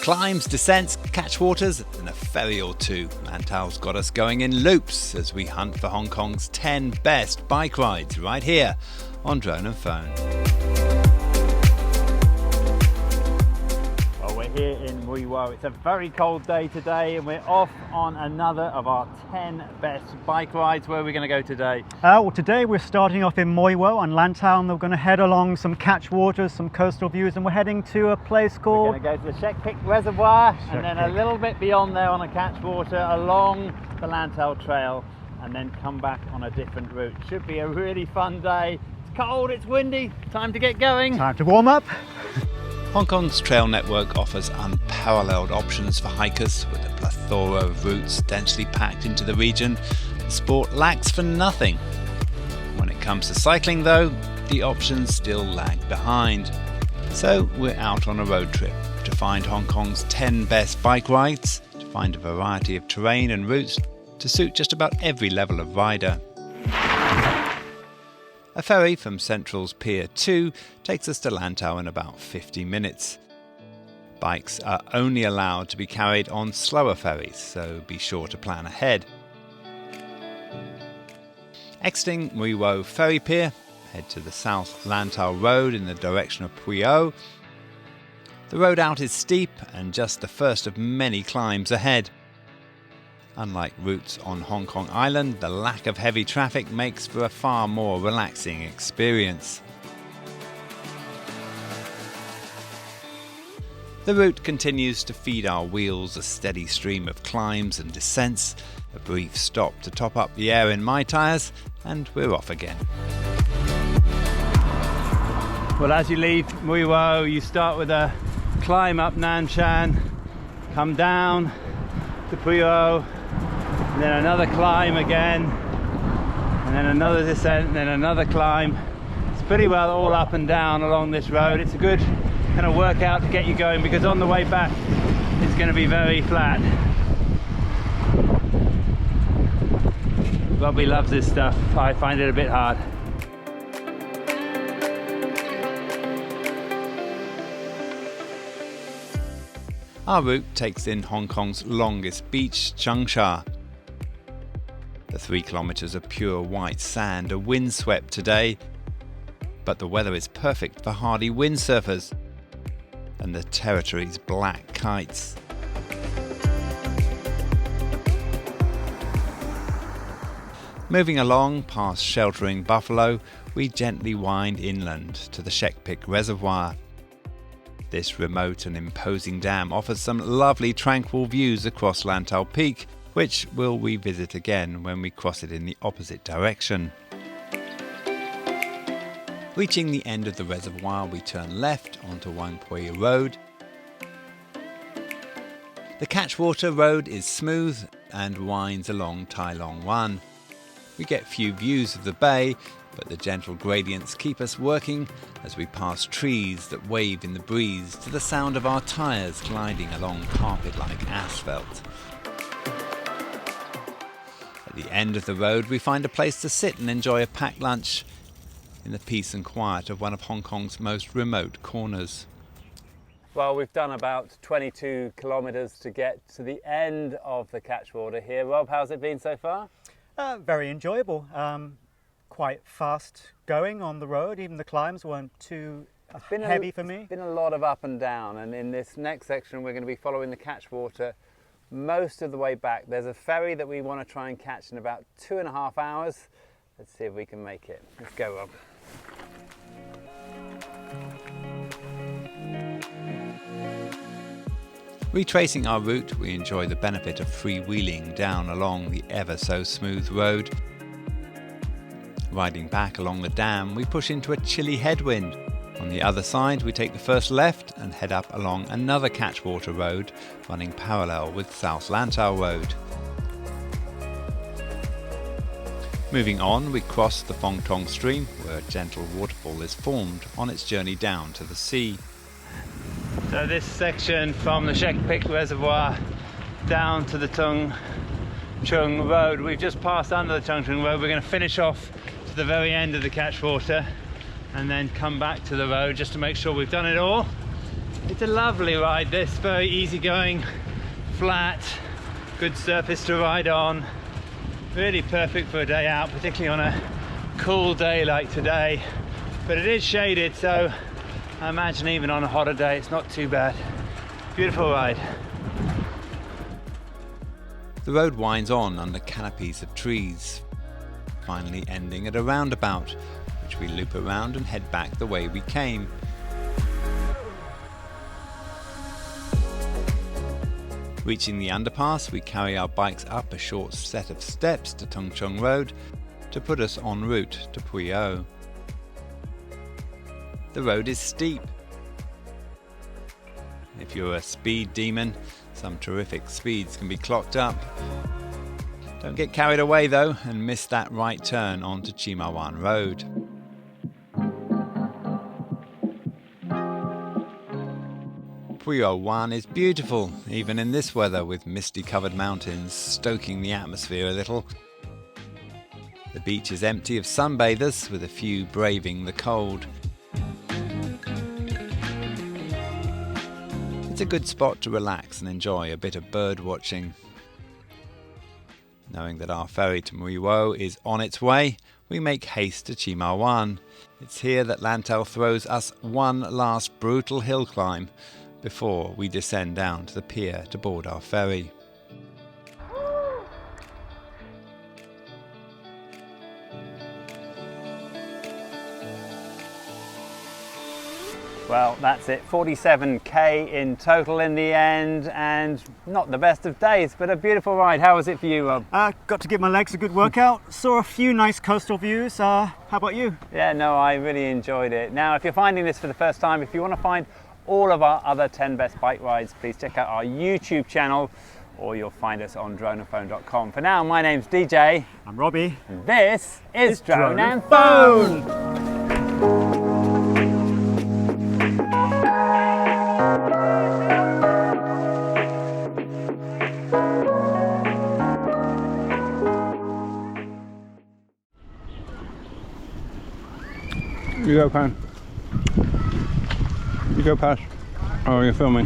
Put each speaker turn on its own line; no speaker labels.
Climbs, descents, catchwaters, and a ferry or two. Lantau's got us going in loops as we hunt for Hong Kong's 10 best bike rides right here on Drone and Phone.
Well, we're here in Mui Wo. It's a very cold day today and we're off on another of our 10 best bike rides. Where are we going to go today?
Well, today we're starting off in Mui Wo on Lantau, and we're going to head along some catchwaters, some coastal views, and we're heading to a place called...
We're going to go to the Shek Pik Reservoir and then a little bit beyond there on a catchwater along the Lantau Trail and then come back on a different route. Should be a really fun day. It's cold, it's windy, time to get going.
Time to warm up.
Hong Kong's trail network offers unparalleled options for hikers with a plethora of routes densely packed into the region. The sport lacks for nothing. When it comes to cycling though, the options still lag behind. So we're out on a road trip to find Hong Kong's 10 best bike rides, to find a variety of terrain and routes to suit just about every level of rider. A ferry from Central's Pier 2 takes us to Lantau in about 50 minutes. Bikes are only allowed to be carried on slower ferries, so be sure to plan ahead. Exiting Mui Wo ferry pier, head to the South Lantau road in the direction of Mui Wo. The road out is steep and just the first of many climbs ahead. Unlike routes on Hong Kong Island, the lack of heavy traffic makes for a far more relaxing experience. The route continues to feed our wheels a steady stream of climbs and descents, a brief stop to top up the air in my tyres, and we're off again.
Well, as you leave Mui Wo, you start with a climb up Nan Shan, come down to Mui Wo, and then another climb again, and then another descent, and then another climb. It's pretty well all up and down along this road. It's a good kind of workout to get you going because on the way back it's going to be very flat. Robbie loves this stuff. I find it a bit hard.
Our route takes in Hong Kong's longest beach, Cheung Sha. The 3 kilometres of pure white sand are windswept today, but the weather is perfect for hardy windsurfers, and the territory's black kites. Moving along past sheltering buffalo, we gently wind inland to the Shek Pik Reservoir. This remote and imposing dam offers some lovely tranquil views across Lantau Peak, which we'll revisit again when we cross it in the opposite direction. Reaching the end of the reservoir, we turn left onto Wang Pui Road. The catchwater road is smooth and winds along Tai Long 1. We get few views of the bay, but the gentle gradients keep us working as we pass trees that wave in the breeze to the sound of our tyres gliding along carpet-like asphalt. At the end of the road, we find a place to sit and enjoy a packed lunch in the peace and quiet of one of Hong Kong's most remote corners.
Well, we've done about 22 kilometres to get to the end of the catchwater here. Rob, how's it been so far?
Very enjoyable. Quite fast going on the road. Even the climbs weren't too heavy for me.
It's been a lot of up and down, and in this next section we're going to be following the catchwater most of the way back. There's a ferry that we want to try and catch in about 2.5 hours. Let's see if we can make it. Let's go, Rob.
Retracing our route, we enjoy the benefit of freewheeling down along the ever so smooth road. Riding back along the dam, we push into a chilly headwind. On the other side, we take the first left and head up along another catchwater road running parallel with South Lantau Road. Moving on, we cross the Fong Tong stream where a gentle waterfall is formed on its journey down to the sea.
So this section from the Shek Pik Reservoir down to the Tung Chung Road, we've just passed under the Tung Chung Road. We're going to finish off to the very end of the catchwater and then come back to the road just to make sure we've done it all. It's a lovely ride this, very easygoing, flat, good surface to ride on. Really perfect for a day out, particularly on a cool day like today. But it is shaded, so I imagine even on a hotter day it's not too bad. Beautiful ride.
The road winds on under canopies of trees, finally ending at a roundabout, which we loop around and head back the way we came. Reaching the underpass, we carry our bikes up a short set of steps to Tung Chung Road to put us en route to Mui Wo. The road is steep. If you're a speed demon, some terrific speeds can be clocked up. Don't get carried away though and miss that right turn onto Chimawan Road. Mui Wo 1 is beautiful, even in this weather, with misty covered mountains stoking the atmosphere a little. The beach is empty of sunbathers, with a few braving the cold. It's a good spot to relax and enjoy a bit of bird watching. Knowing that our ferry to Mui Wo is on its way, we make haste to Chimawan. It's here that Lantau throws us one last brutal hill climb before we descend down to the pier to board our ferry.
Well, that's it, 47k in total in the end, and not the best of days, but a beautiful ride. How was it for you, Rob?
Got to give my legs a good workout. Saw a few nice coastal views. How about you?
Yeah, no, I really enjoyed it. Now, if you're finding this for the first time, if you want to find all of our other 10 best bike rides, please check out our YouTube channel, or you'll find us on droneandphone.com. For now, my name's DJ.
I'm Robbie.
And this is Drone and Phone.
You go, Pan. You go past. Oh, you're filming.